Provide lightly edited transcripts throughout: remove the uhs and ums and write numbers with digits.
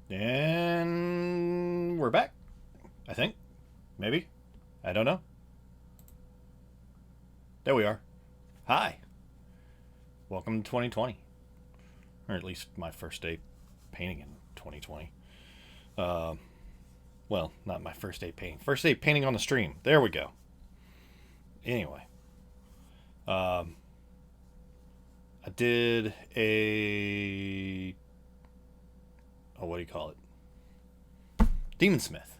And we're back, I think. Maybe. I don't know. There we are. Hi. Welcome to 2020. Or at least my first day painting in 2020. Well, not my first day painting. First day painting on the stream. There we go. Anyway. I did a... Oh, what do you call it? Demon Smith.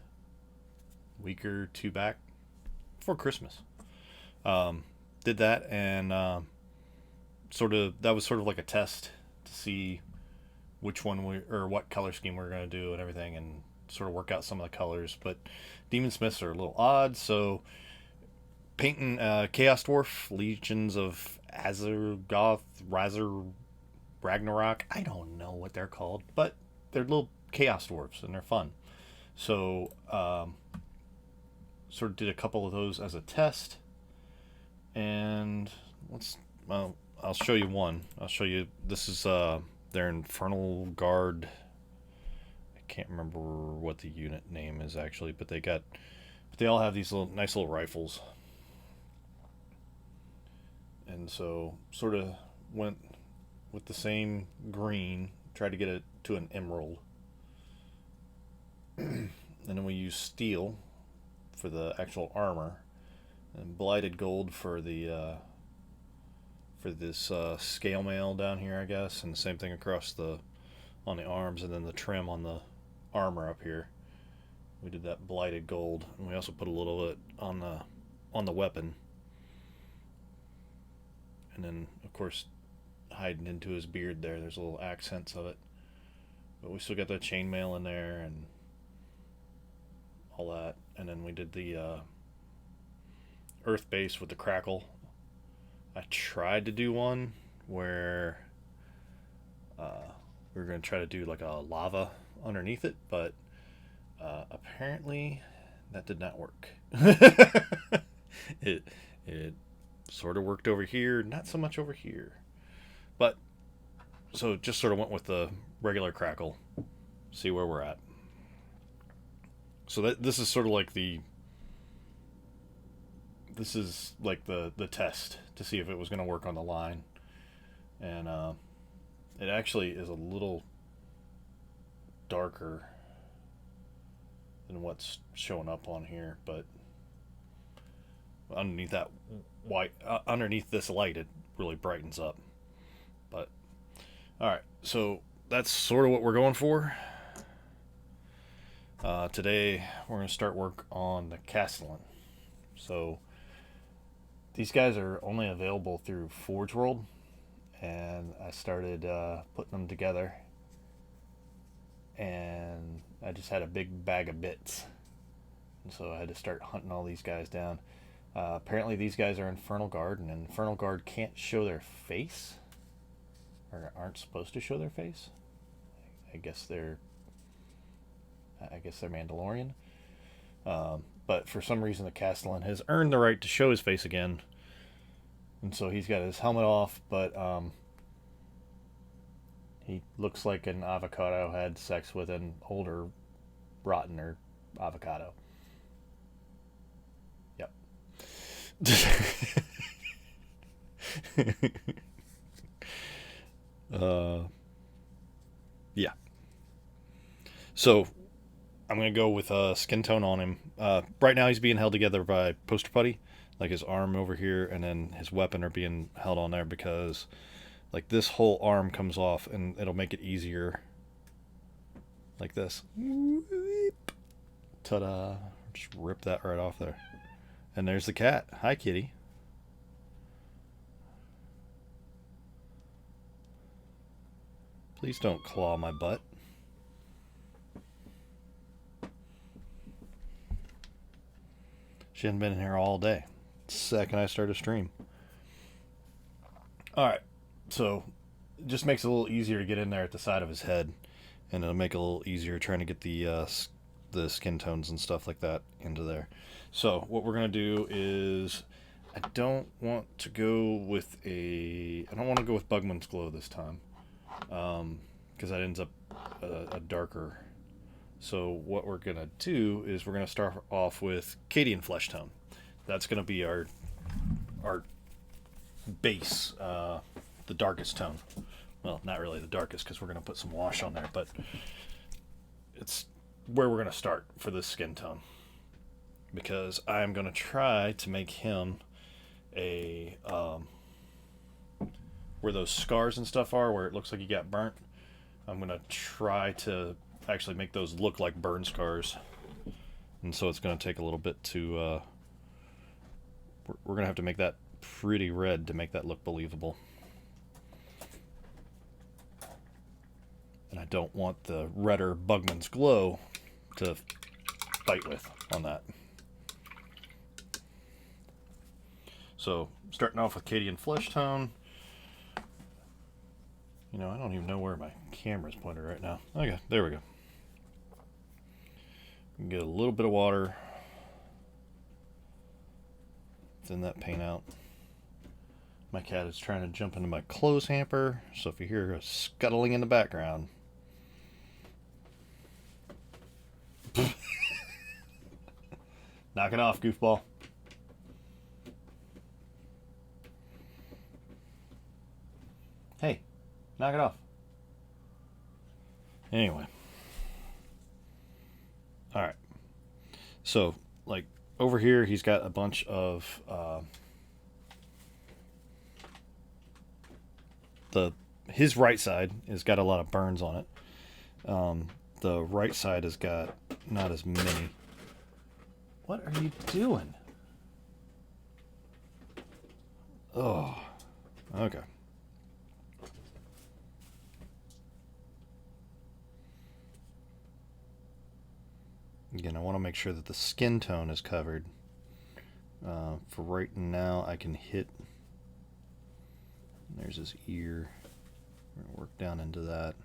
A week or two back. Before Christmas. Did that and that was sort of like a test to see which one what color scheme we were going to do and everything, and sort of work out some of the colors. But Demon Smiths are a little odd, so painting Chaos Dwarf, Legions of Azgorh, Ragnarok. I don't know what they're called, but they're little Chaos Dwarfs and they're fun. So sort of did a couple of those as a test, and I'll show you one. I'll show you. This is their Infernal Guard. I can't remember what the unit name is actually, but they all have these nice little rifles. And so sort of went with the same green, tried to get it to an emerald. And then we used steel for the actual armor, and blighted gold for the for this scale mail down here, I guess, and the same thing across on the arms, and then the trim on the armor up here. We did that blighted gold, and we also put a little bit on the weapon. And then, of course, hiding into his beard there's little accents of it. But we still got the chainmail in there and all that. And then we did the earth base with the crackle. I tried to do one where we were going to try to do like a lava underneath it, but apparently that did not work. It sort of worked over here, not so much over here. But so just sort of went with the regular crackle, see where we're at. So this is sort of like the test to see if it was going to work on the line. And it actually is a little darker than what's showing up on here, but underneath that white, underneath this light, it really brightens up. But all right, so that's sort of what we're going for. Today we're going to start work on the Castellan. So these guys are only available through Forge World, and I started putting them together, and I just had a big bag of bits, and so I had to start hunting all these guys down. Apparently these guys are Infernal Guard, and Infernal Guard can't show their face, or aren't supposed to show their face. I guess they're Mandalorian. But for some reason the Castellan has earned the right to show his face again, and so he's got his helmet off, but he looks like an avocado had sex with an older, rottener avocado. Yep. Yeah. So I'm gonna go with skin tone on him. Right now he's being held together by poster putty, like his arm over here, and then his weapon are being held on there because, like, this whole arm comes off, and it'll make it easier. Like this. Ta-da! Just rip that right off there. And there's the cat. Hi, kitty. Please don't claw my butt. She hadn't been in here all day. Second I start a stream. Alright, so it just makes it a little easier to get in there at the side of his head, and it'll make it a little easier trying to get the skin tones and stuff like that into there. So what we're going to do is, I don't want to go with Bugman's Glow this time, because that ends up a darker. So what we're going to do is we're going to start off with Cadian Flesh Tone. That's going to be our base, the darkest tone. Well, not really the darkest, because we're going to put some wash on there, but it's where we're going to start for this skin tone. Because I'm going to try to make him a... where those scars and stuff are, where it looks like he got burnt, I'm going to try to actually make those look like burn scars. And so it's going to take a little bit to... we're going to have to make that pretty red to make that look believable. And I don't want the redder Bugman's Glow to fight with on that. So, starting off with Cadian Flesh Tone. You know, I don't even know where my camera's pointed right now. Okay, there we go. Get a little bit of water. Thin that paint out. My cat is trying to jump into my clothes hamper, so if you hear a scuttling in the background... knock it off, goofball. Hey, knock it off. Anyway. Alright. So, like, over here he's got a bunch of his right side has got a lot of burns on it. The right side has got not as many. What are you doing? Oh, okay. Again, I want to make sure that the skin tone is covered. For right now, I can hit... There's his ear. We're going to work down into that.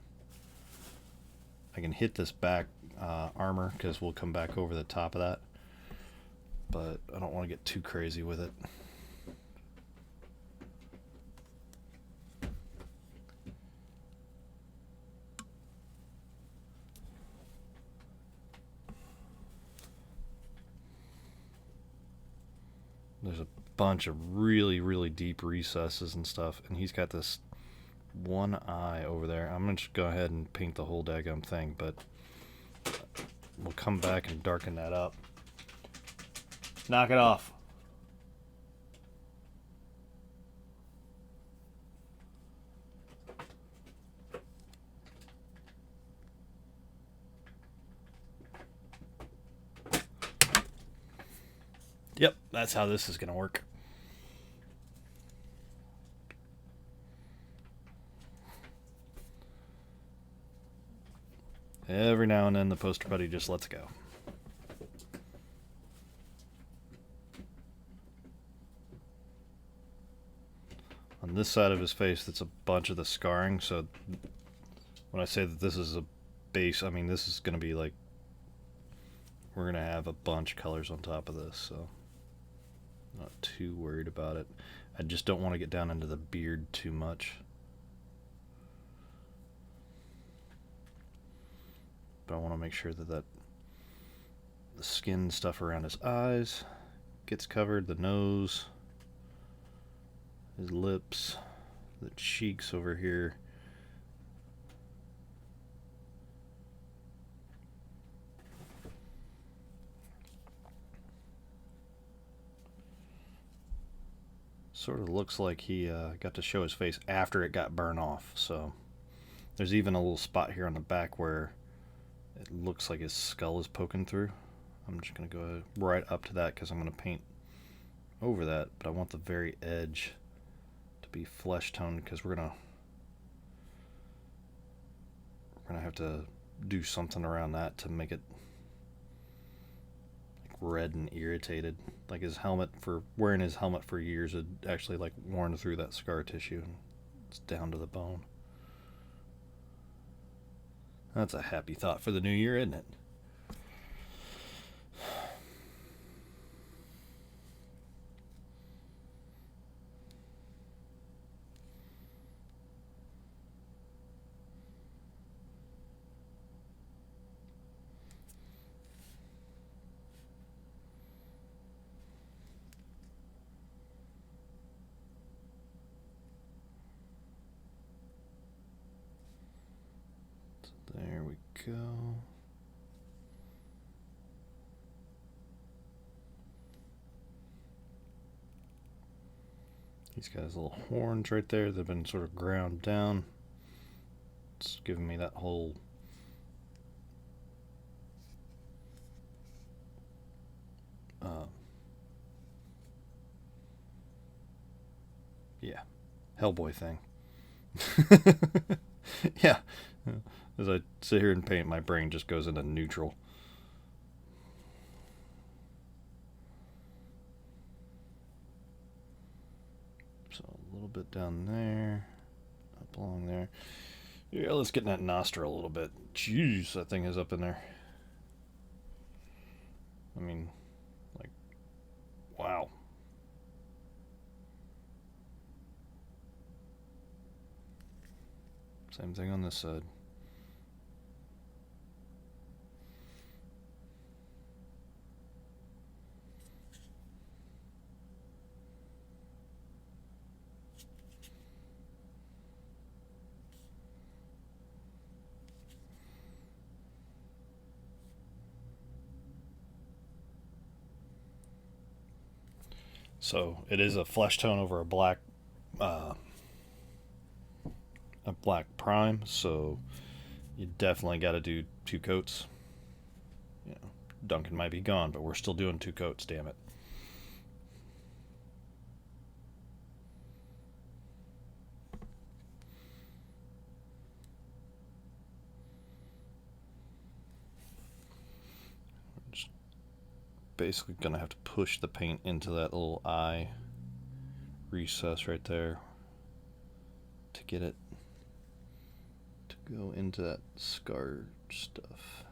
I can hit this back armor, because we'll come back over the top of that. But I don't want to get too crazy with it. There's a bunch of really, really deep recesses and stuff, and he's got this one eye over there. I'm going to just go ahead and paint the whole daggum thing, but we'll come back and darken that up. Knock it off. Yep, that's how this is going to work. Every now and then the poster buddy just lets go. On this side of his face, that's a bunch of the scarring, so when I say that this is a base, I mean this is going to be like, we're going to have a bunch of colors on top of this, so I'm not too worried about it. I just don't want to get down into the beard too much. But I want to make sure that the skin stuff around his eyes gets covered, the nose, his lips, the cheeks over here. Sort of looks like he got to show his face after it got burned off. So there's even a little spot here on the back where it looks like his skull is poking through. I'm just going to go right up to that because I'm going to paint over that. But I want the very edge to be flesh toned because we're gonna have to do something around that to make it like red and irritated. Like his helmet, for wearing his helmet for years, had actually like worn through that scar tissue and it's down to the bone. That's a happy thought for the new year, isn't it? There we go. He's got his little horns right there that have been sort of ground down. It's giving me that whole yeah, Hellboy thing. Yeah. As I sit here and paint, my brain just goes into neutral. So a little bit down there, up along there. Yeah, let's get in that nostril a little bit. Jeez, that thing is up in there. I mean, like, wow. Same thing on this side. So it is a flesh tone over a black prime, so you definitely got to do 2 coats. You know, Duncan might be gone, but we're still doing 2 coats, damn it. Just basically gonna have to push the paint into that little eye recess right there to get it to go into that scar stuff.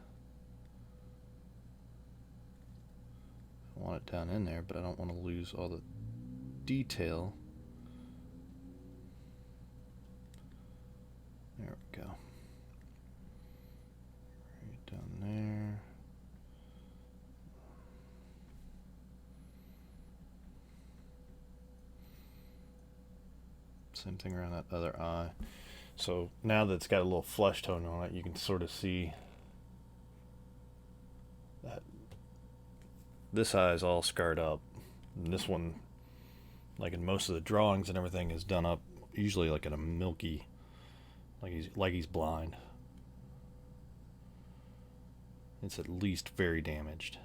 I want it down in there, but I don't want to lose all the detail. There we go. Right down there. Same thing around that other eye. So now that it's got a little flesh tone on it, you can sort of see that this eye is all scarred up. And this one, like in most of the drawings and everything, is done up usually like in a milky, like he's blind. It's at least very damaged.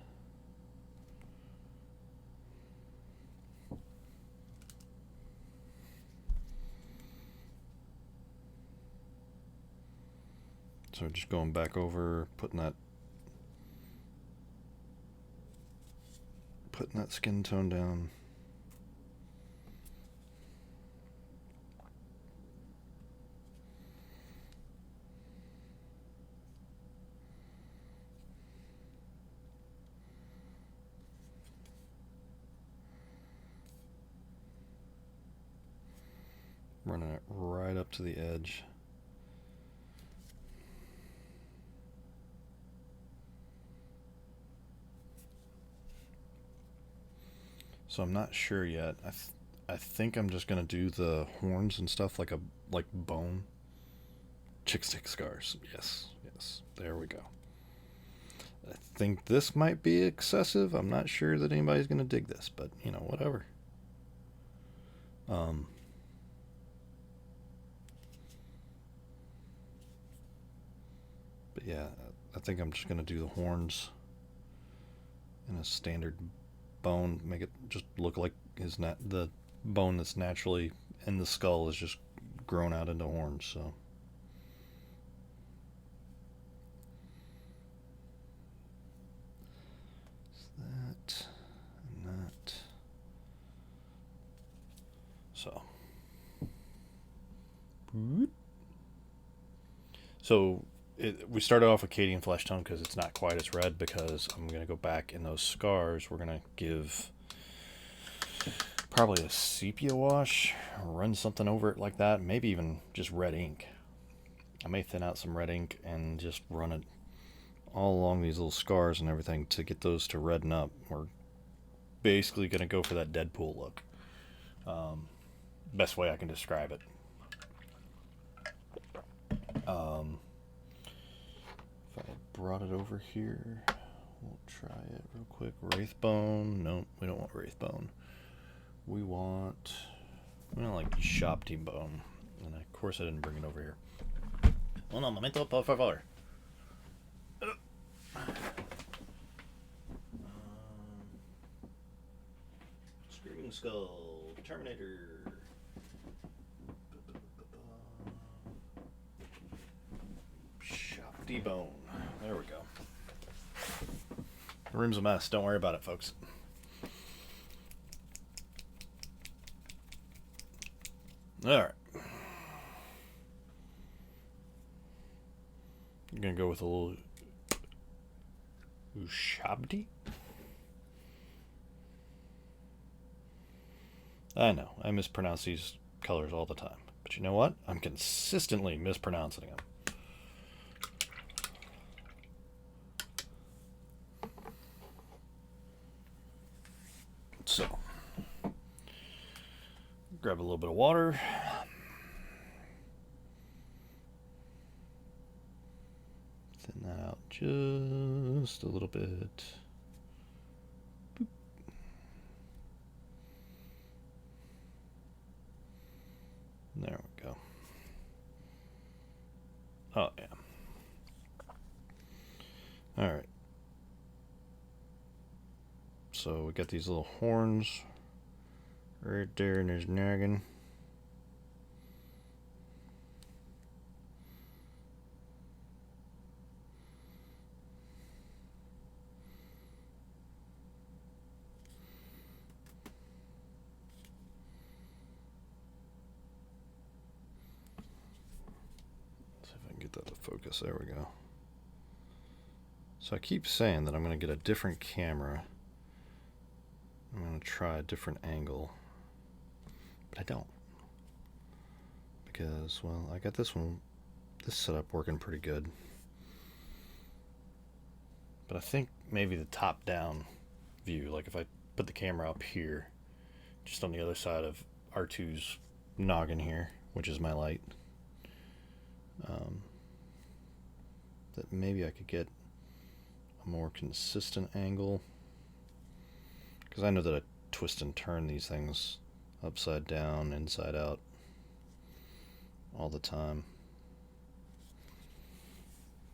So So just going back over, putting that skin tone down. Running it right up to the edge. So I'm not sure yet. I think I'm just gonna do the horns and stuff like bone. Chick stick scars. Yes. There we go. I think this might be excessive. I'm not sure that anybody's gonna dig this, but you know, whatever. But yeah, I think I'm just gonna do the horns in a standard bone, make it just look like the bone that's naturally in the skull is just grown out into horns. So that and that. So we started off with Cadian Flesh Tone because it's not quite as red, because I'm going to go back in those scars. We're going to give probably a sepia wash, run something over it like that, maybe even just red ink. I may thin out some red ink and just run it all along these little scars and everything to get those to redden up. We're basically going to go for that Deadpool look. Best way I can describe it. If I brought it over here, we'll try it real quick. Wraithbone. No, we don't want Wraithbone. We want like Shop Team Bone. And of course I didn't bring it over here. Un momento, por favor. Screaming Skull. Terminator. Shop T-Bone. There we go. The room's a mess. Don't worry about it, folks. Alright. I'm going to go with a little Ushabti. I know, I mispronounce these colors all the time. But you know what? I'm consistently mispronouncing them. So, grab a little bit of water. Thin that out just a little bit. Boop. There we go. Oh, yeah. Alright. So we got these little horns right there in his noggin. See if I can get that to focus. There we go. So I keep saying that I'm going to get a different camera. I'm going to try a different angle, but I don't, because, well, I got this setup working pretty good, but I think maybe the top down view, like if I put the camera up here, just on the other side of R2's noggin here, which is my light, that maybe I could get a more consistent angle. Because I know that I twist and turn these things upside down, inside out, all the time.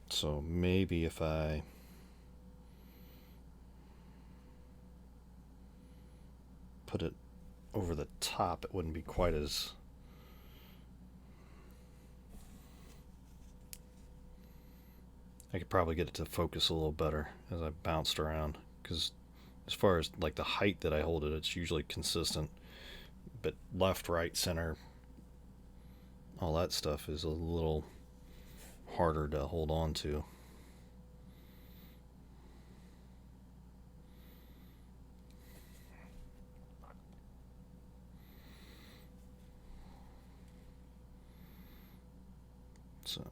So maybe if I put it over the top, it wouldn't be quite as... I could probably get it to focus a little better as I bounced around, because as far as like the height that I hold it, it's usually consistent, but left, right, center, all that stuff is a little harder to hold on to. So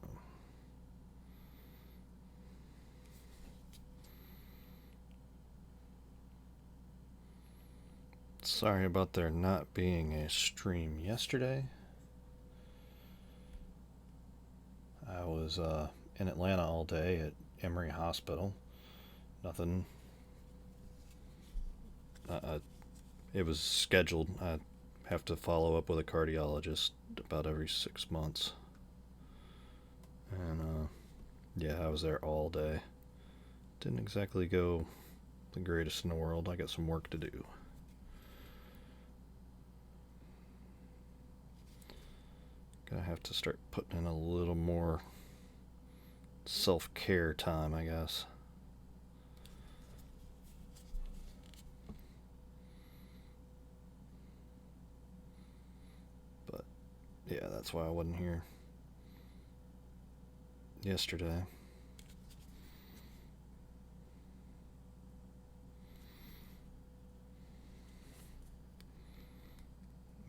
sorry about there not being a stream yesterday. I was in Atlanta all day at Emory Hospital. Nothing. It was scheduled. I have to follow up with a cardiologist about every 6 months. And yeah, I was there all day. Didn't exactly go the greatest in the world. I got some work to do. Gonna have to start putting in a little more self-care time, I guess. But yeah, that's why I wasn't here yesterday.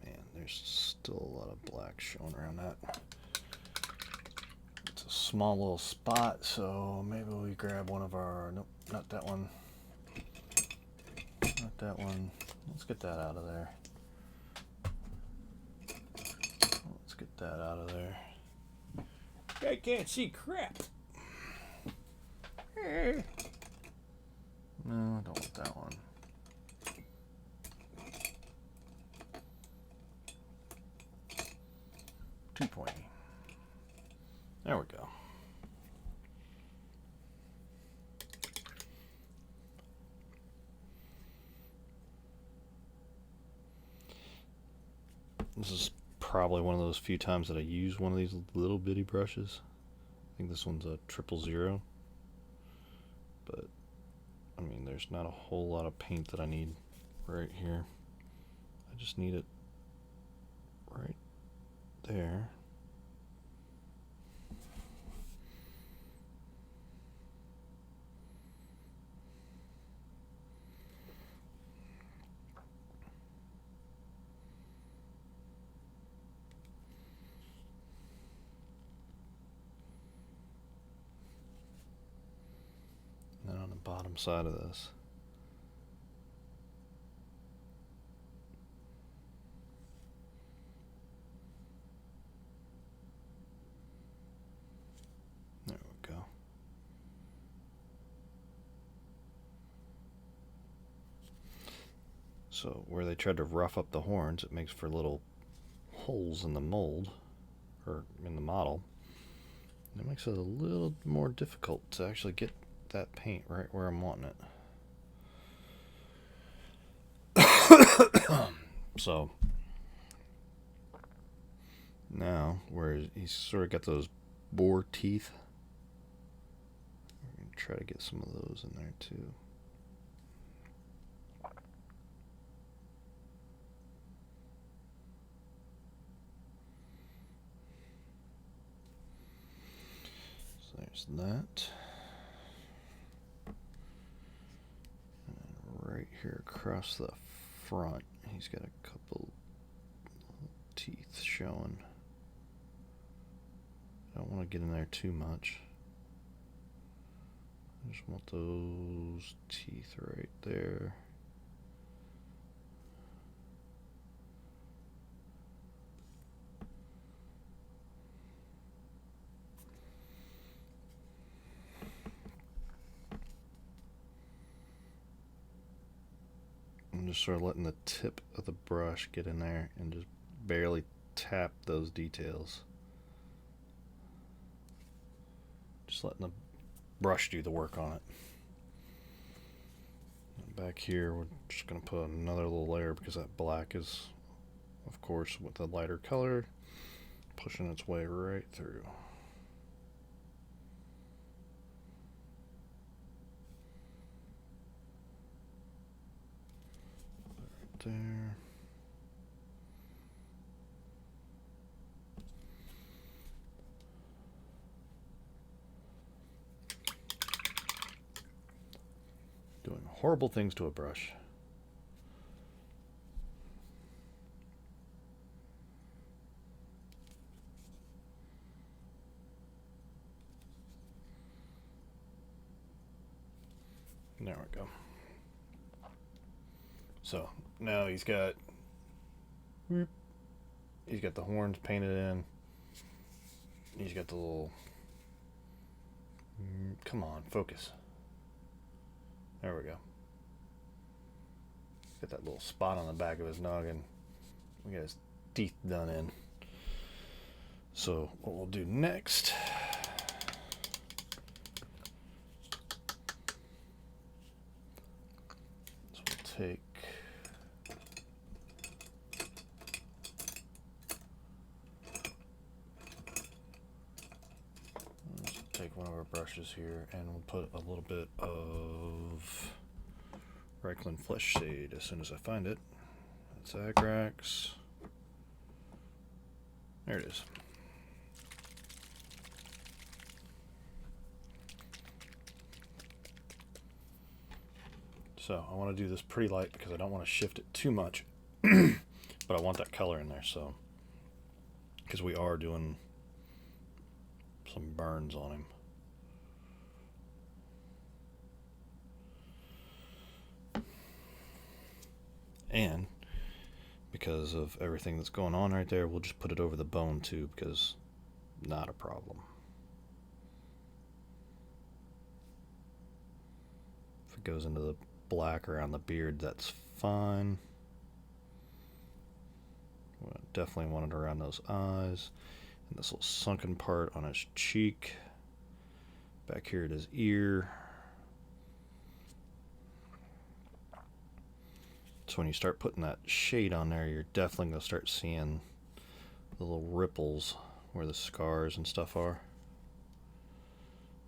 Man, there's still a lot of black showing around that. It's a small little spot, so maybe we grab one of our... Nope, not that one. Not that one. Let's get that out of there. Let's get that out of there. I can't see crap. No, I don't want that one. Too pointy. There we go. This is probably one of those few times that I use one of these little bitty brushes. I think this one's a 000. But, I mean, there's not a whole lot of paint that I need right here. I just need it right there. And then on the bottom side of this. There we go. So where they tried to rough up the horns, it makes for little holes in the mold, or in the model. And it makes it a little more difficult to actually get that paint right where I'm wanting it. So now, where he's sort of got those boar teeth, we're going to try to get some of those in there too. So there's that. And right here across the front, he's got a couple teeth showing. I don't want to get in there too much. I just want those teeth right there. I'm just sort of letting the tip of the brush get in there and just barely tap those details. Just letting the brush do the work on it. And back here, we're just going to put another little layer because that black is, of course, with the lighter color, pushing its way right through. there. Doing horrible things to a brush. There we go. So now he's got the horns painted in. He's got the little, come on, focus. There we go. Got that little spot on the back of his noggin. We got his teeth done in. So what we'll do next is we'll take one of our brushes here, and we'll put a little bit of Reikland Flesh Shade as soon as I find it. That's Agrax. There it is. So I want to do this pretty light because I don't want to shift it too much, but I want that color in there. So because we are doing some burns on him. And because of everything that's going on right there, we'll just put it over the bone too, because not a problem. If it goes into the black around the beard, that's fine. Definitely want it around those eyes. And this little sunken part on his cheek. Back here at his ear. So when you start putting that shade on there, you're definitely going to start seeing the little ripples where the scars and stuff are.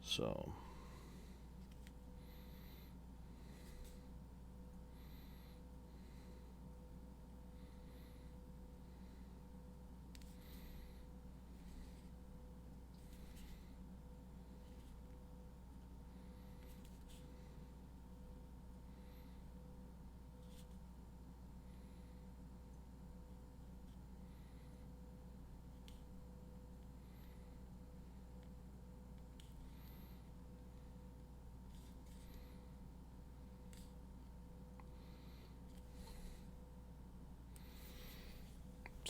So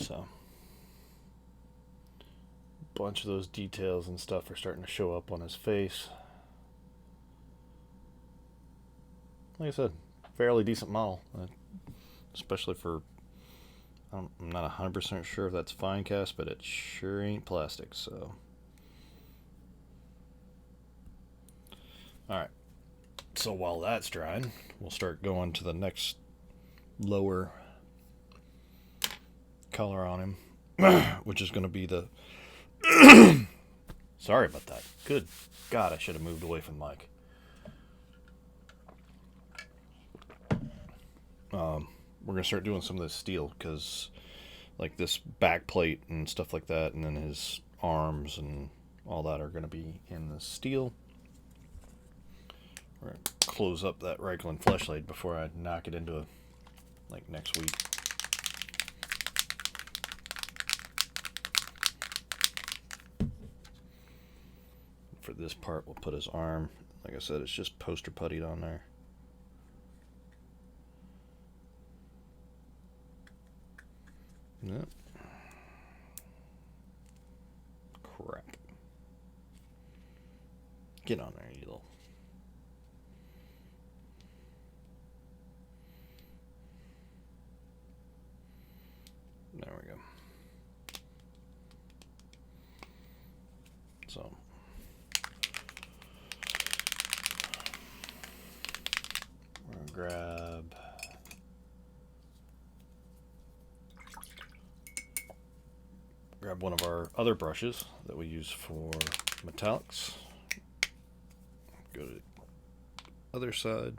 a bunch of those details and stuff are starting to show up on his face. Like I said, fairly decent model, especially for, I'm not 100% sure if that's fine cast, but it sure ain't plastic. So alright, so while that's drying, we'll start going to the next lower color on him, which is going to be the sorry about that. Good God, I should have moved away from the mic. We're going to start doing some of this steel, because like this back plate and stuff like that, and then his arms and all that are going to be in the steel. We're going to close up that Reikland fleshlight before I knock it into like next week. For this part, we'll put his arm. Like I said, it's just poster puttied on there. Yep. Crap. Get on there, you little. There we go. So we're gonna grab one of our other brushes that we use for metallics. Go to the other side.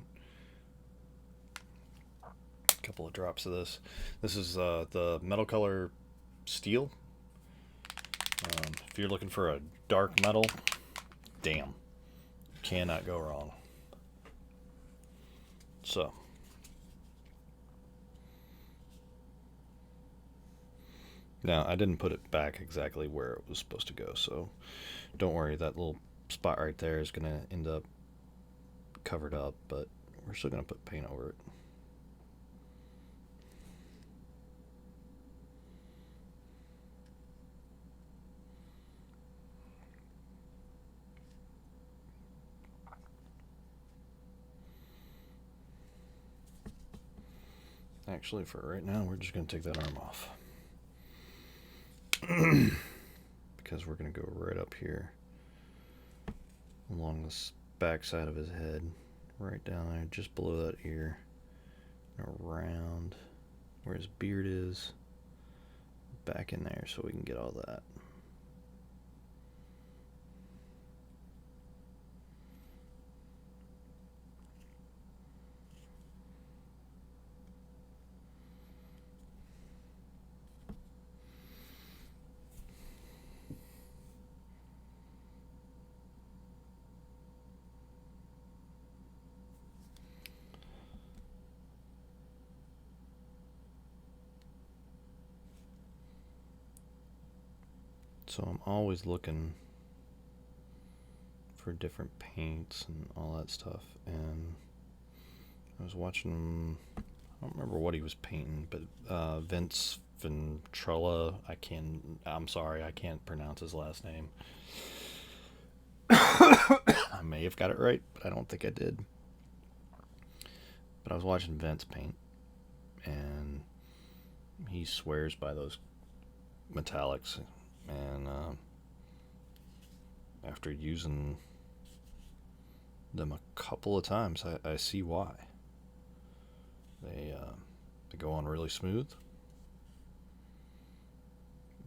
couple of drops of this. This is the metal color steel. If you're looking for a dark metal, damn, cannot go wrong. So, now I didn't put it back exactly where it was supposed to go, so don't worry, that little spot right there is going to end up covered up, but we're still going to put paint over it. Actually, for right now, we're just going to take that arm off. Because we're going to go right up here along the back side of his head, right down there, just below that ear, and around where his beard is, back in there so we can get all that. So I'm always looking for different paints and all that stuff, and I was watching, I don't remember what he was painting, but Vince Ventrella, I'm sorry, I can't pronounce his last name. I may have got it right, but I don't think I did. But I was watching Vince paint, and he swears by those metallics, and after using them a couple of times, I see why. They go on really smooth.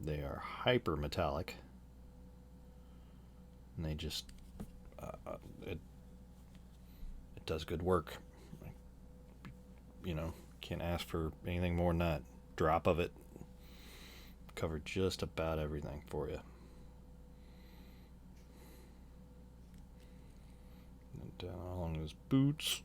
They are hyper metallic, and they just it does good work. You know, can't ask for anything more than that. Drop of it covered just about everything for you. And down along his boots.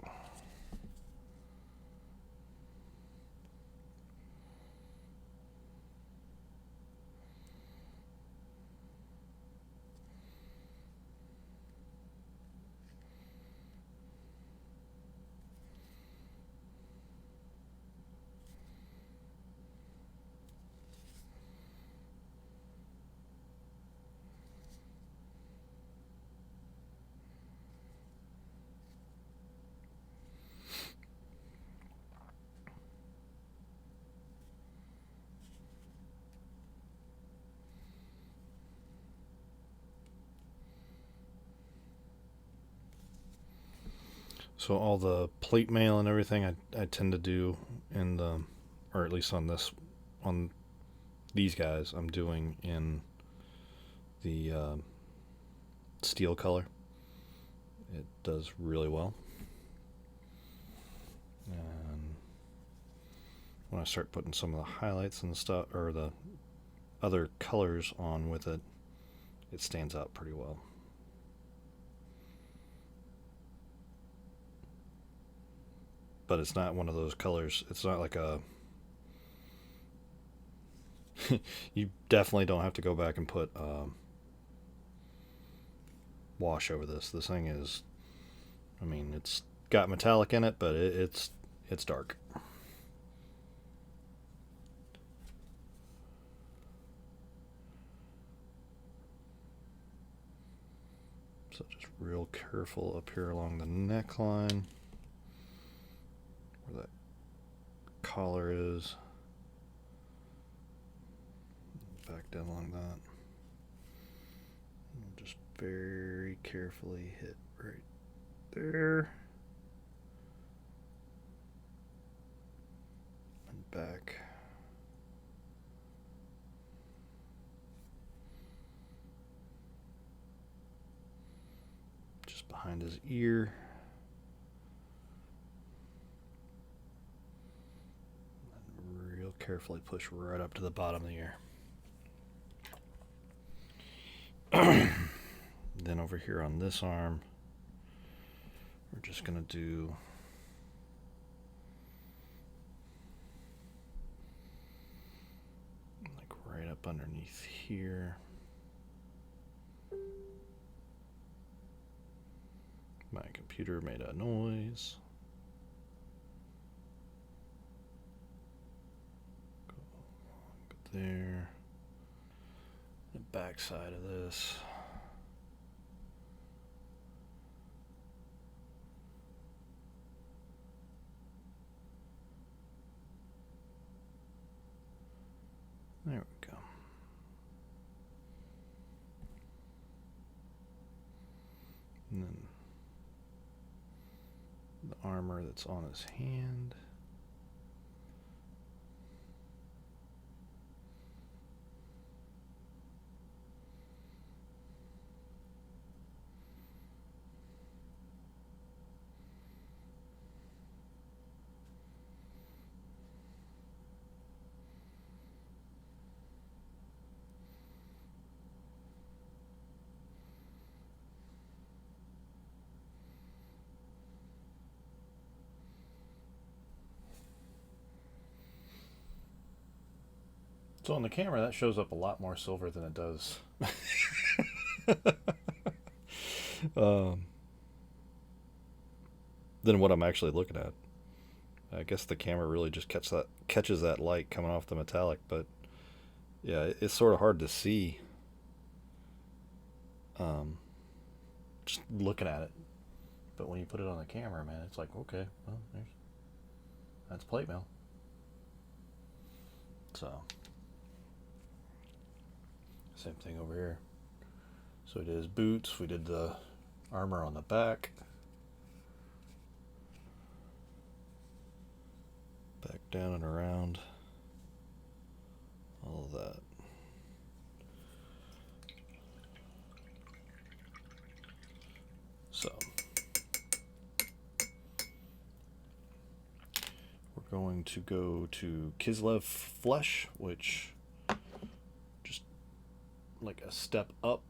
So all the plate mail and everything I tend to do in the, or at least on these guys, I'm doing in the steel color. It does really well. And when I start putting some of the highlights and stuff, or the other colors on with it, it stands out pretty well. But it's not one of those colors. It's not like a... You definitely don't have to go back and put wash over this. This thing is... I mean, it's got metallic in it, but it's dark. So just real careful up here along the neckline, where that collar is, back down along that. And just very carefully hit right there and back. Just behind his ear. carefully push right up to the bottom of the ear. Then over here on this arm, we're just going to do like right up underneath here. My computer made a noise. Go there. The back side of this. There we go. And then the armor that's on his hand. So on the camera, that shows up a lot more silver than it does. Than what I'm actually looking at. I guess the camera really just catches that light coming off the metallic, but yeah, it's sort of hard to see just looking at it. But when you put it on the camera, man, it's like, okay, well, that's plate mail. So same thing over here. So we did his boots, we did the armor on the back. Back down and around. All of that. So we're going to go to Kislev Flesh, which just like a step up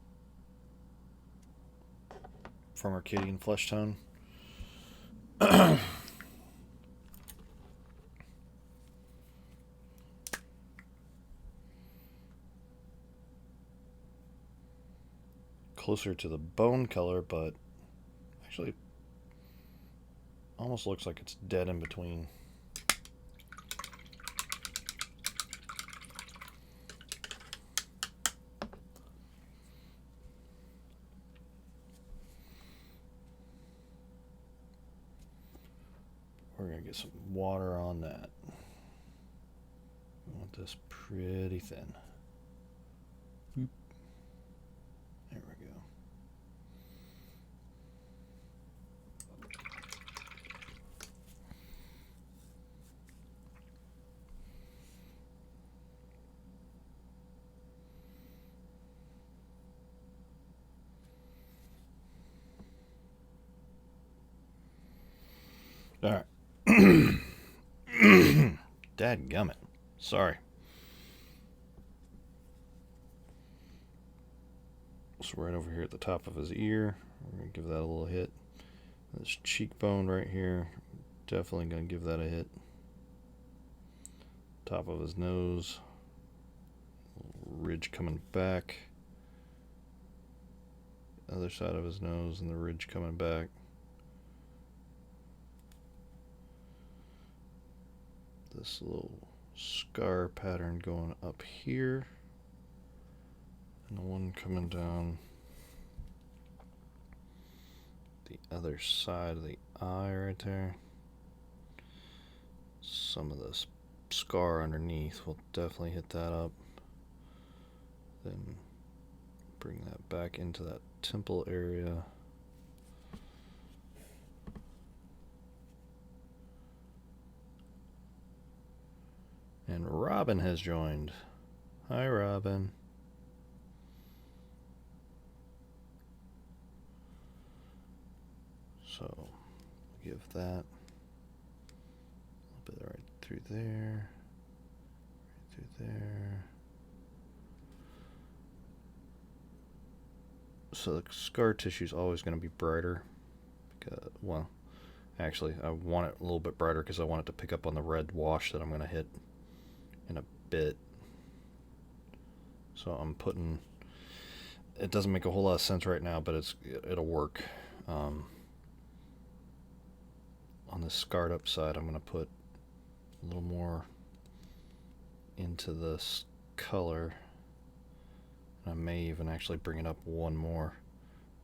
from Arcadian Flesh Tone. Closer to the bone color, but actually almost looks like it's dead in between. We're going to get some water on that. We want this pretty thin. Boop. There we go. All right. Dadgummit. Sorry. So right over here at the top of his ear, we're going to give that a little hit. This cheekbone right here, definitely going to give that a hit. Top of his nose, ridge coming back. Other side of his nose and the ridge coming back. This little scar pattern going up here. And the one coming down the other side of the eye right there. Some of this scar underneath will definitely hit that up. Then bring that back into that temple area. And Robin has joined. Hi, Robin. So, give that a little bit right through there. through there. So the scar tissue is always going to be brighter. Because, well, actually, I want it a little bit brighter because I want it to pick up on the red wash that I'm going to hit in a bit. So I'm putting... It doesn't make a whole lot of sense right now, but it'll work. On the scarred up side, I'm going to put a little more into this color. I may even actually bring it up one more.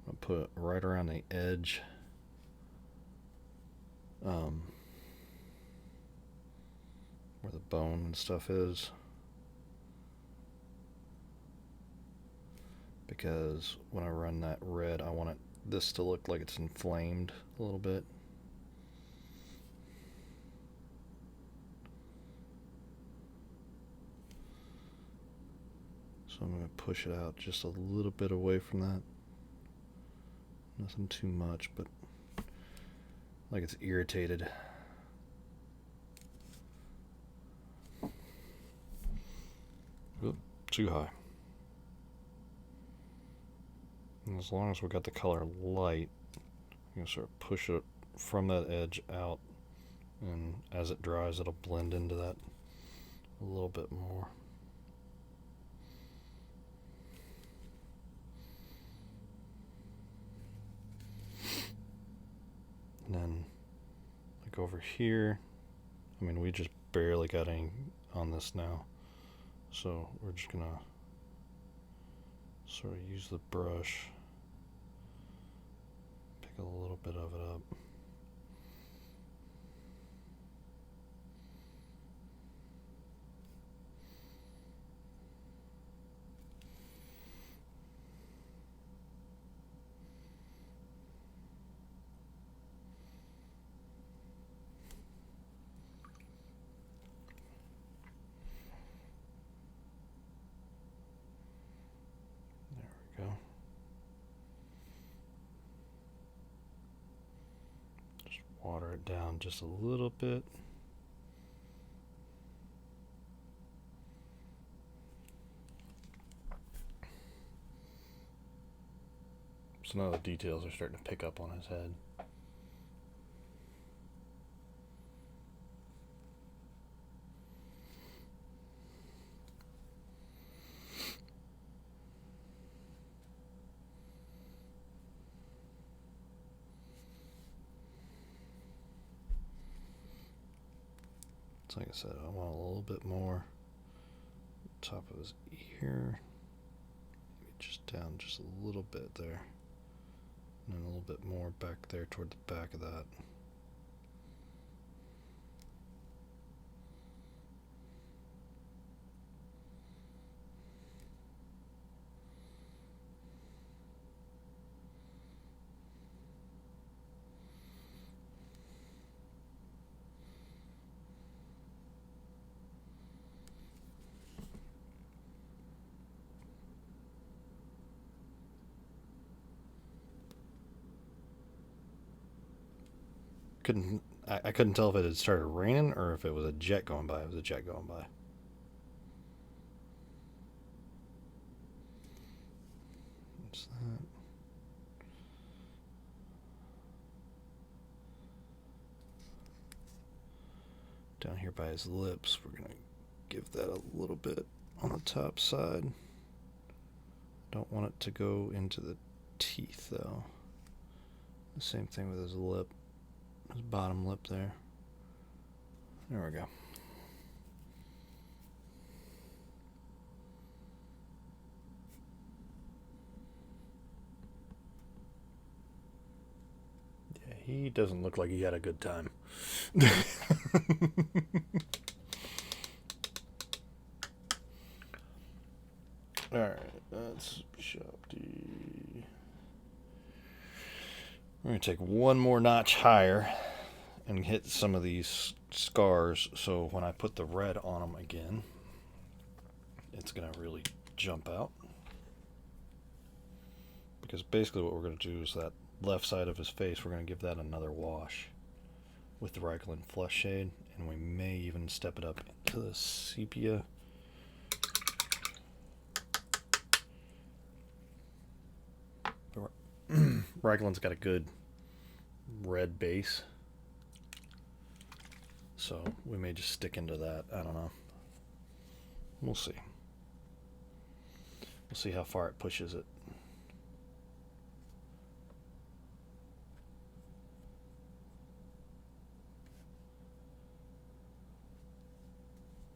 I'm going to put it right around the edge. Where the bone and stuff is. Because when I run that red, I want this to look like it's inflamed a little bit. So I'm going to push it out just a little bit away from that. Nothing too much, but like it's irritated. Oop, too high. And as long as we got the color light, I'm going to sort of push it from that edge out, and as it dries, it'll blend into that a little bit more. And then, like over here, I mean, we just barely got any on this now, so we're just going to sort of use the brush, pick a little bit of it up. Go. Just water it down just a little bit. So now the details are starting to pick up on his head. Like I said, I want a little bit more top of his ear, maybe just down just a little bit there, and then a little bit more back there toward the back of that. I couldn't tell if it had started raining or if it was a jet going by. It was a jet going by. What's that? Down here by his lips, we're going to give that a little bit on the top side. Don't want it to go into the teeth though. The same thing with his lip. His bottom lip there. There we go. Yeah, he doesn't look like he had a good time. Alright, that's shop D. We're going to take one more notch higher and hit some of these scars, so when I put the red on them again, it's going to really jump out. Because basically what we're going to do is that left side of his face, we're going to give that another wash with the Reichland Flush Shade, and we may even step it up into the sepia Raglan's got a good red base, so we may just stick into that. I don't know. We'll see. We'll see how far it pushes it.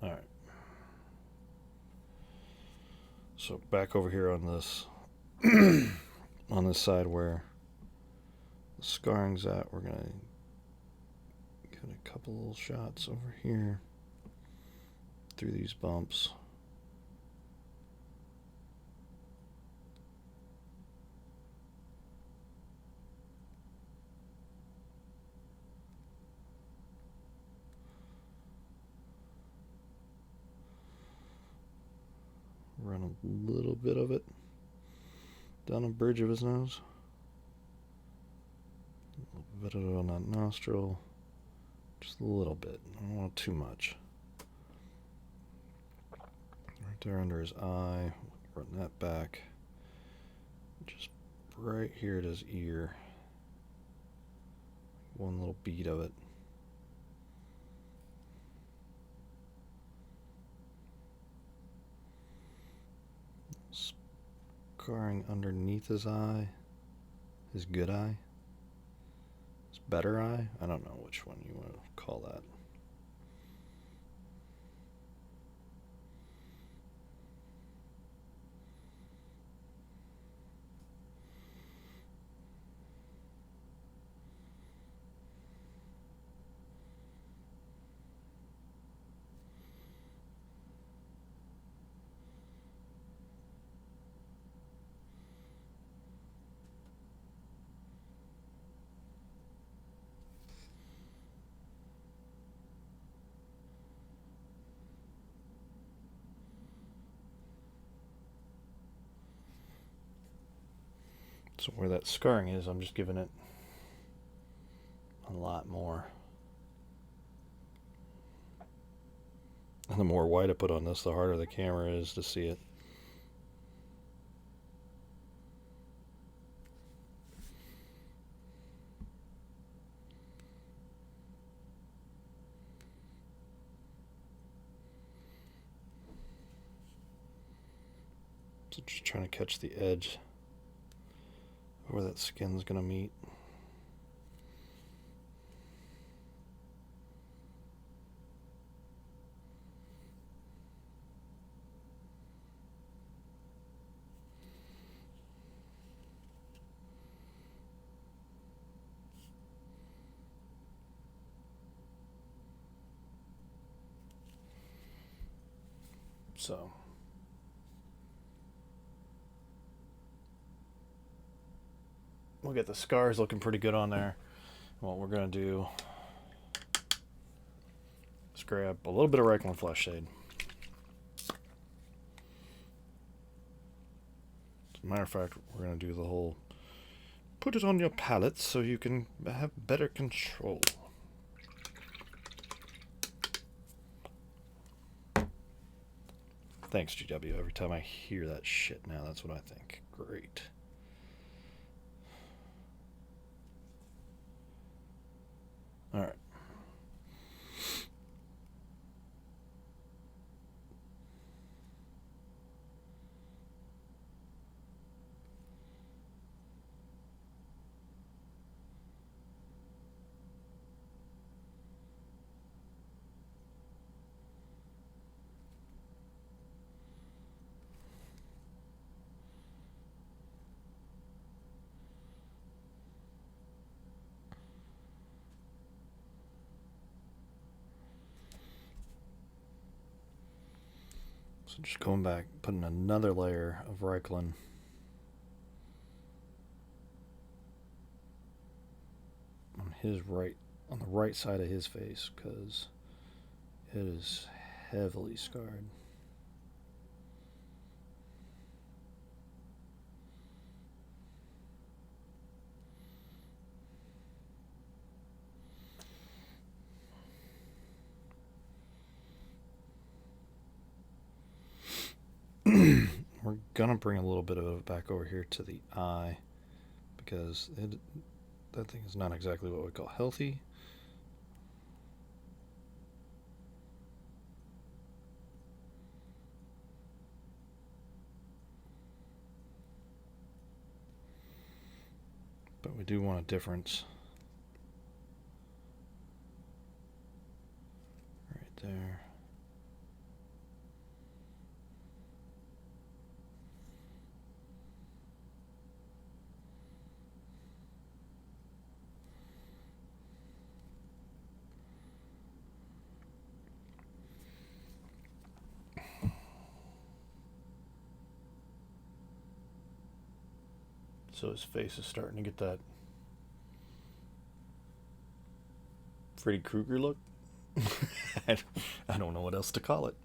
All right. So back over here on this on this side where the scarring's at, we're gonna give it a couple little shots over here through these bumps. Run a little bit of it down the bridge of his nose. A little bit of it on that nostril. Just a little bit. I don't want too much. Right there under his eye. Run that back. Just right here at his ear. One little bead of it. Scarring underneath his eye. His good eye. His better eye. I don't know which one you want to call that. So where that scarring is, I'm just giving it a lot more. And the more white I put on this, the harder the camera is to see it. So just trying to catch the edge where that skin's gonna meet. So we'll get the scars looking pretty good on there. What we're going to do is grab a little bit of Reikland Flesh Shade. As a matter of fact, we're going to do the whole put it on your palette so you can have better control. Thanks, GW. Every time I hear that shit now, that's what I think. Great. All right. So just going back, putting another layer of Reikland on his right, on the right side of his face, because it is heavily scarred. We're gonna bring a little bit of it back over here to the eye because that thing is not exactly what we call healthy. But we do want a difference. Right there. So his face is starting to get that Freddy Krueger look. I don't know what else to call it.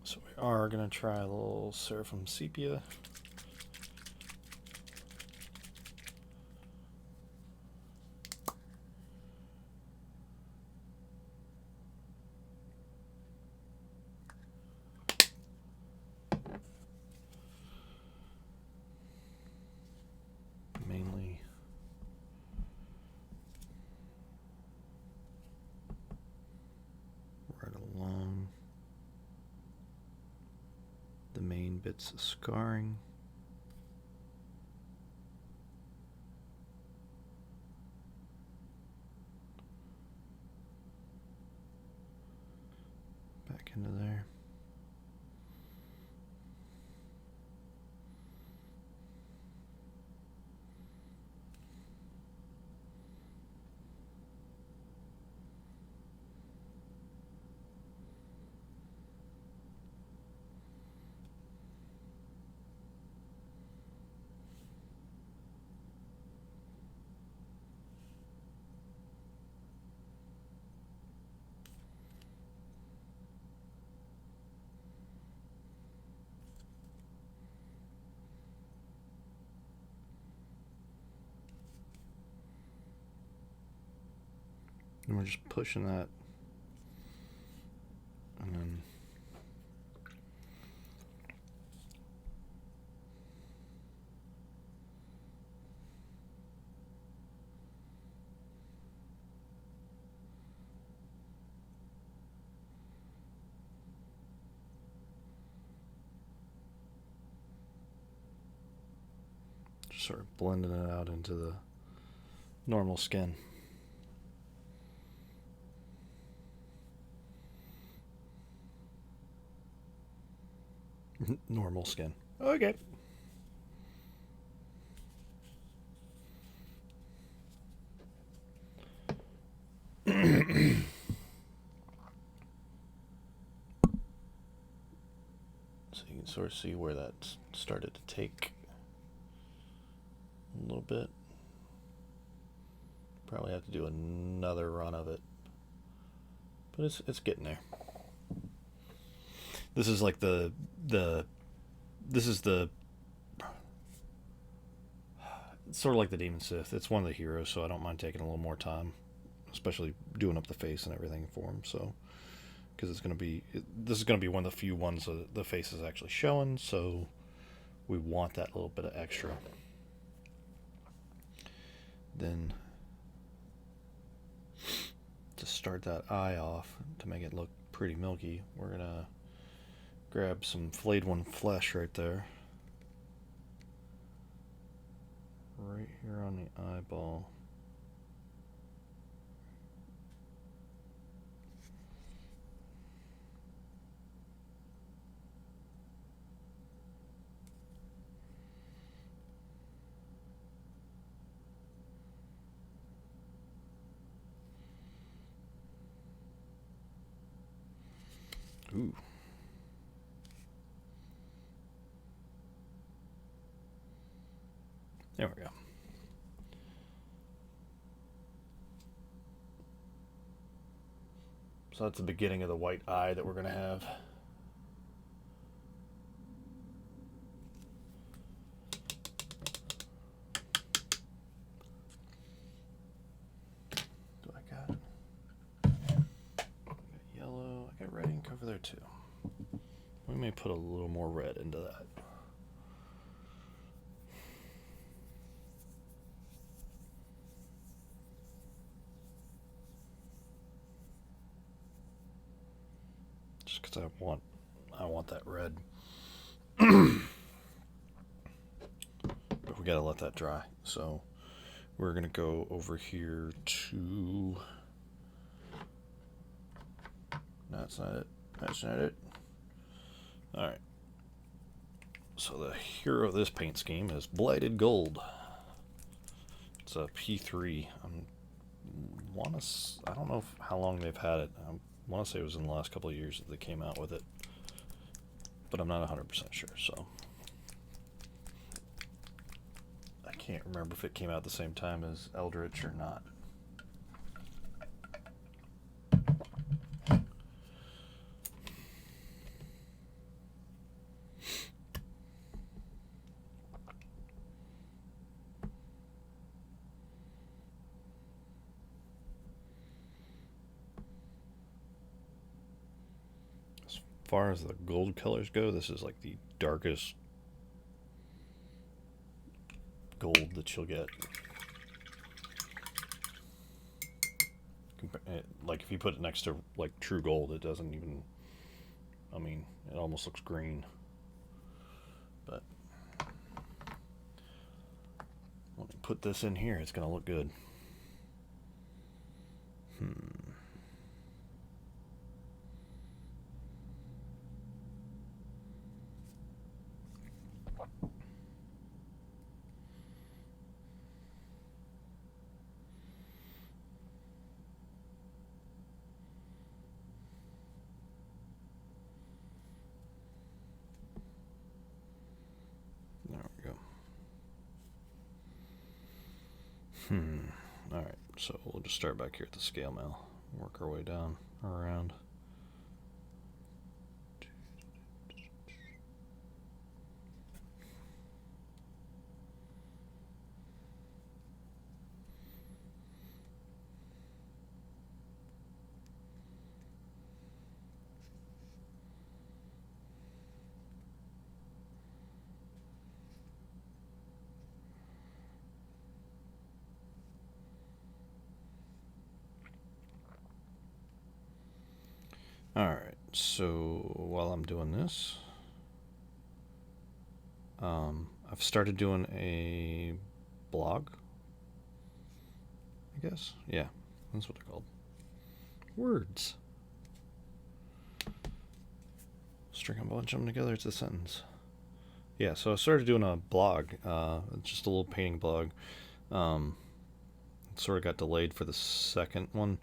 So we are going to try a little Seraphim Sepia. Mainly right along the main bits of scarring. Back into there. And we're just pushing that, and then just sort of blending it out into the normal skin. Normal skin. Okay. So you can sort of see where that started to take a little bit. Probably have to do another run of it, but it's getting there. This is like this is the sort of like the Demon Sith. It's one of the heroes, so I don't mind taking a little more time, especially doing up the face and everything for him. So, because this is going to be one of the few ones that the face is actually showing, so we want that little bit of extra. Then, to start that eye off, to make it look pretty milky, we're going to grab some flayed one flesh right there. Right here on the eyeball. Ooh. There we go. So that's the beginning of the white eye that we're going to have. Do I got yellow? I got red ink over there too. We may put a little more red into that. just because I want that red. But we gotta let that dry. So we're gonna go over here to. No, that's not it. That's not it. All right. So the hero of this paint scheme is Blighted Gold. It's a P3. I don't know how long they've had it. I want to say it was in the last couple of years that they came out with it, but I'm not 100% sure. So I can't remember if it came out at the same time as Eldritch or not. As far as the gold colors go, this is like the darkest gold that you'll get. Like if you put it next to like true gold, it doesn't even, I mean, it almost looks green. But when we put this in here, it's going to look good. There we go. Alright, so we'll just start back here at the scale mill. Work our way down, around. Alright, so while I'm doing this, I've started doing a blog, I guess. Yeah, that's what they're called. Words. String a bunch of them together, it's a sentence. Yeah, so I started doing a blog, just a little painting blog. It sort of got delayed for the second one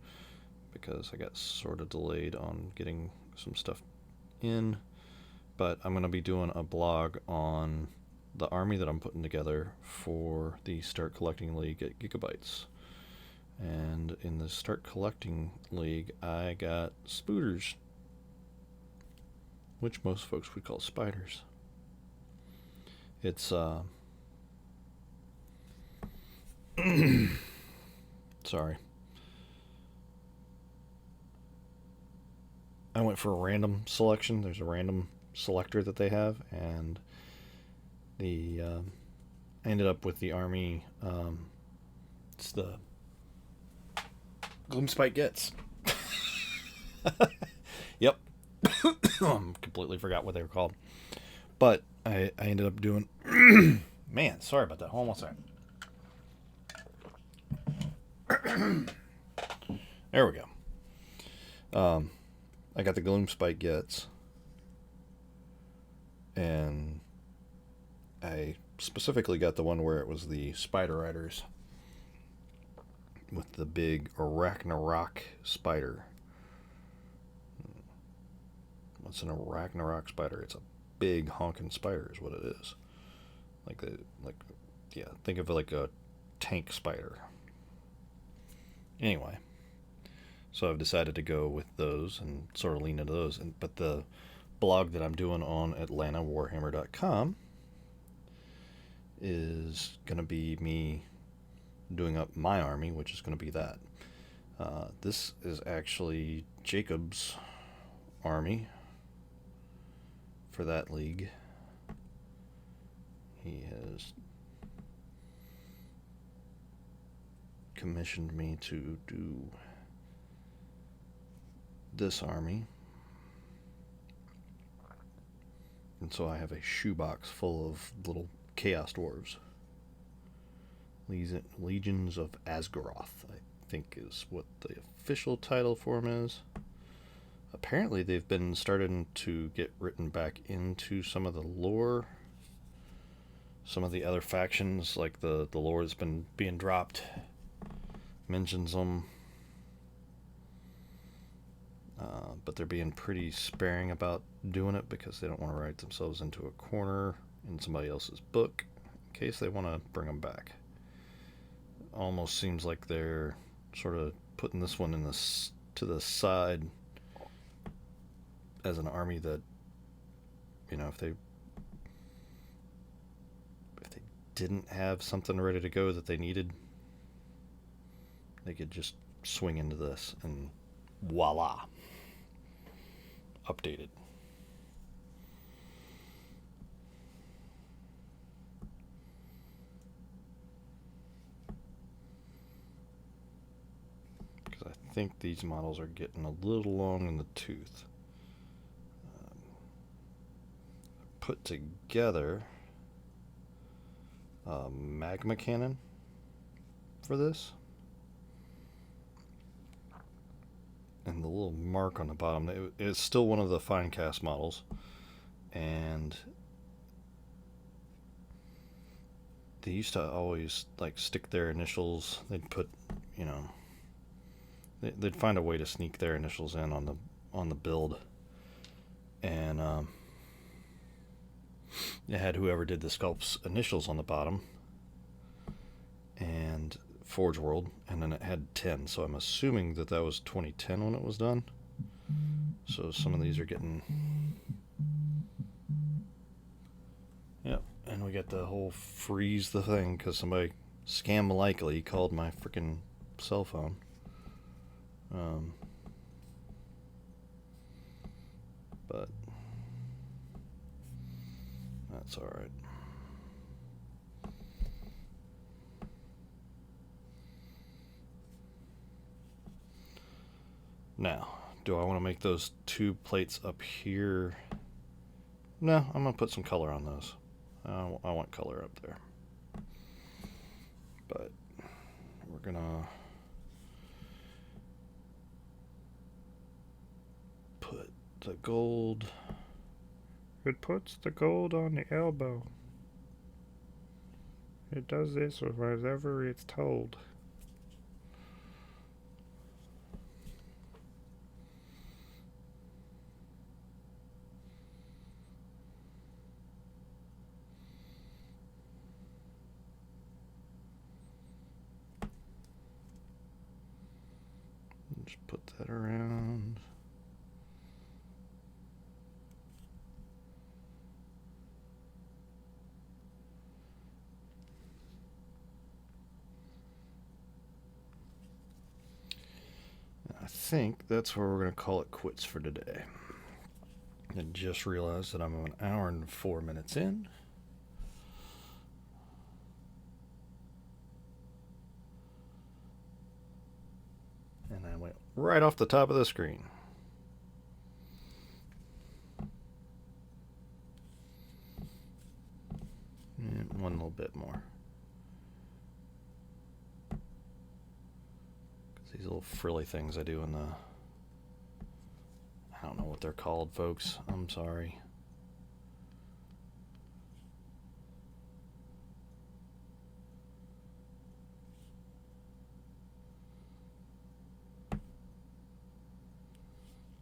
because I got sort of delayed on getting some stuff in. But I'm going to be doing a blog on the army that I'm putting together for the Start Collecting League at Gigabytes. And in the Start Collecting League, I got spooters, which most folks would call spiders. It's sorry. I went for a random selection. There's a random selector that they have, and the I ended up with the army. It's the Gloomspite Gets. Yep. Completely forgot what they were called. But I ended up doing... Man, sorry about that. Hold on one second. There we go. I got the Gloomspite Gets. And I specifically got the one where it was the Spider Riders with the big Arachnarok spider. What's an Arachnarok spider? It's a big honking spider is what it is. Think of it like a tank spider. Anyway, so I've decided to go with those and sort of lean into those. But the blog that I'm doing on AtlantaWarhammer.com is going to be me doing up my army, which is going to be that. This is actually Jacob's army for that league. He has commissioned me to do this army. And so I have a shoebox full of little Chaos Dwarves. Legions of Azgorh, I think is what the official title for them is. Apparently they've been starting to get written back into some of the lore. Some of the other factions, like the lore that's been being dropped, mentions them. But they're being pretty sparing about doing it because they don't want to write themselves into a corner in somebody else's book in case they want to bring them back. Almost seems like they're sort of putting this one to the side as an army that, you know, if they didn't have something ready to go that they needed, they could just swing into this and voila, updated. Because I think these models are getting a little long in the tooth. Put together a magma cannon for this, and the little mark on the bottom, it's still one of the fine cast models, and they used to always like stick their initials. They'd put, you know, they'd find a way to sneak their initials in on the build, and it had whoever did the sculpt's initials on the bottom, and Forge World, and then it had 10, so I'm assuming that was 2010 when it was done. So some of these are getting... Yep, and we got the whole freeze the thing, because somebody scam likely called my freaking cell phone. But that's alright. Now, do I want to make those two plates up here? No, I'm going to put some color on those. I want color up there. But we're going to put the gold... It puts the gold on the elbow. It does this whenever it's told. Just put that around. I think that's where we're going to call it quits for today. I just realized that I'm 1 hour and 4 minutes in. And I went right off the top of the screen. And one little bit more. These little frilly things I do in the... I don't know what they're called, folks. I'm sorry.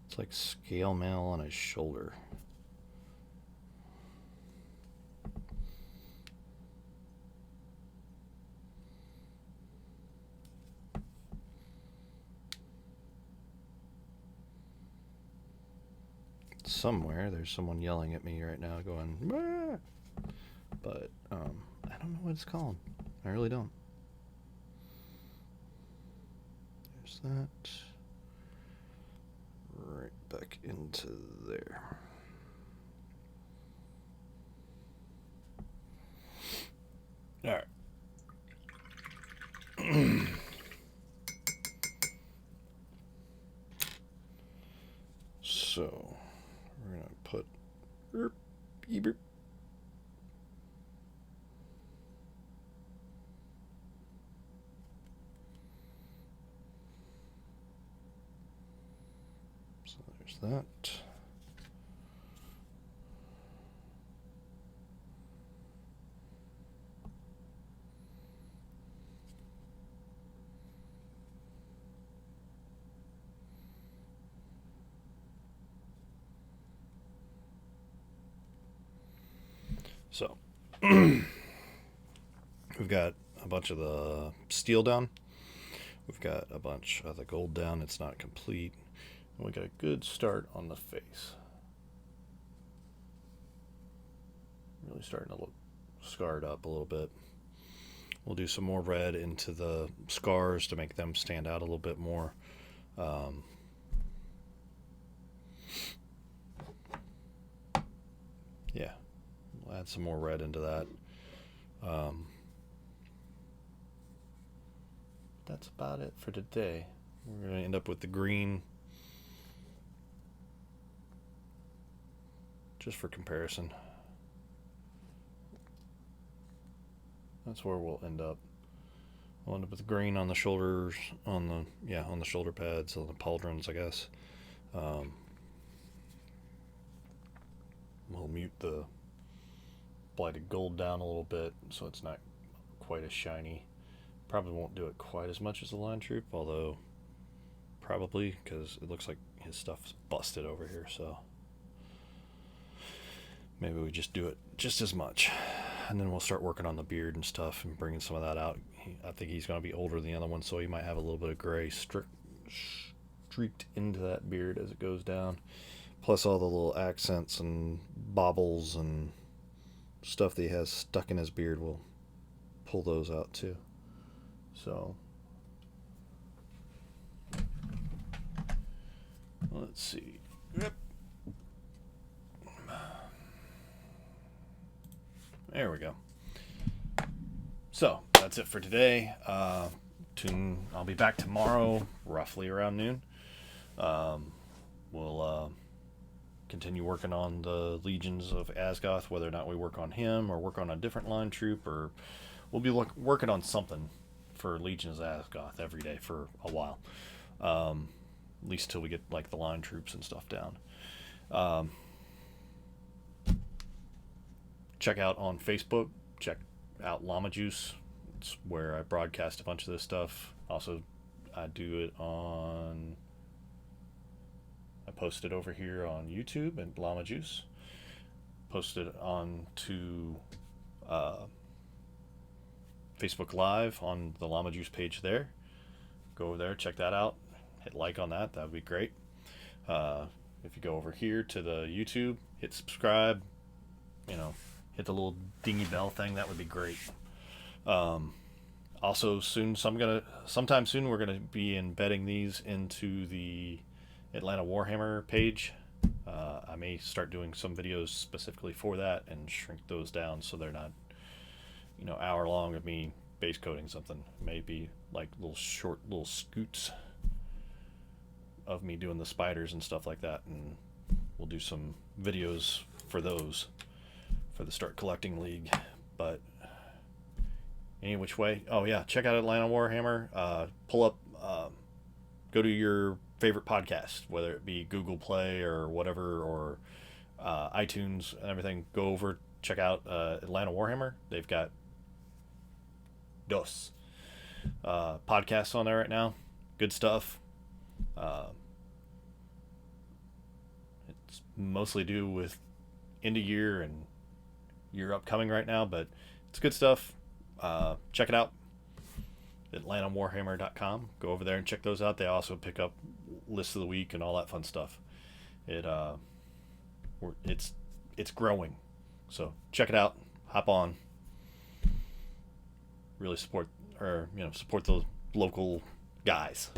It's like scale mail on his shoulder. Somewhere there's someone yelling at me right now going, "Bah!" But I don't know what it's called. I really don't. There's that. Right back into there. All right. So we're gonna put There's that. So, we've got a bunch of the steel down. We've got a bunch of the gold down. It's not complete. And we got a good start on the face. Really starting to look scarred up a little bit. We'll do some more red into the scars to make them stand out a little bit more. Yeah. We'll add some more red into that. That's about it for today. We're going to end up with the green. Just for comparison. That's where we'll end up. We'll end up with the green on the shoulders, on the shoulder pads, on the pauldrons, I guess. We'll mute the blighted gold down a little bit so it's not quite as shiny. Probably won't do it quite as much as the line troop, although probably, because it looks like his stuff's busted over here, so maybe we just do it just as much. And then we'll start working on the beard and stuff and bringing some of that out. I think he's going to be older than the other one, so he might have a little bit of gray streaked into that beard as it goes down. Plus all the little accents and baubles and stuff that he has stuck in his beard, we'll pull those out too. So, let's see. Yep. There we go. So, that's it for today. I'll be back tomorrow, roughly around noon. We'll continue working on the Legions of Azgorh, whether or not we work on him or work on a different line troop, or we'll be working on something for Legions of Azgorh every day for a while. At least till we get like the line troops and stuff down. Check out on Facebook. Check out Llama Juice. It's where I broadcast a bunch of this stuff. Also, I do it on... I post it over here on YouTube and Llama Juice. Post it on to Facebook Live on the Llama Juice page there. Go over there, check that out. Hit like on that. That would be great. If you go over here to the YouTube, hit subscribe. Hit the little dingy bell thing. That would be great. Also, sometime soon, we're gonna be embedding these into the Atlanta Warhammer page. I may start doing some videos specifically for that and shrink those down so they're not, hour long of me base coating something. Maybe like short little scoots of me doing the spiders and stuff like that, and we'll do some videos for those for the Start Collecting League. But any which way, check out Atlanta Warhammer. Pull up, go to your favorite podcast, whether it be Google Play or whatever, or iTunes and everything. Go over, check out Atlanta Warhammer. They've got podcasts on there right now. Good stuff. It's mostly do with end of year and year upcoming right now, but it's good stuff. Check it out. AtlantaWarhammer.com. Go over there and check those out. They also pick up lists of the week and all that fun stuff. It's growing, so check it out. Hop on. Really support the local guys.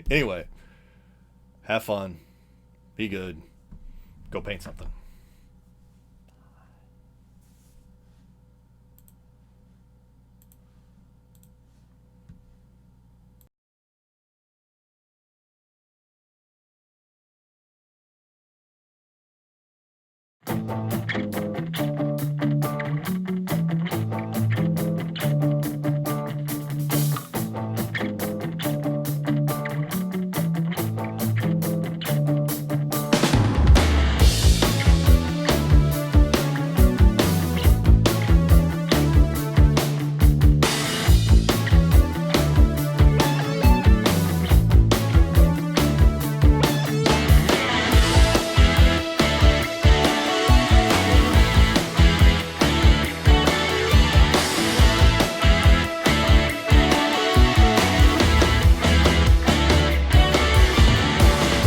Anyway, have fun. Be good. Go paint something.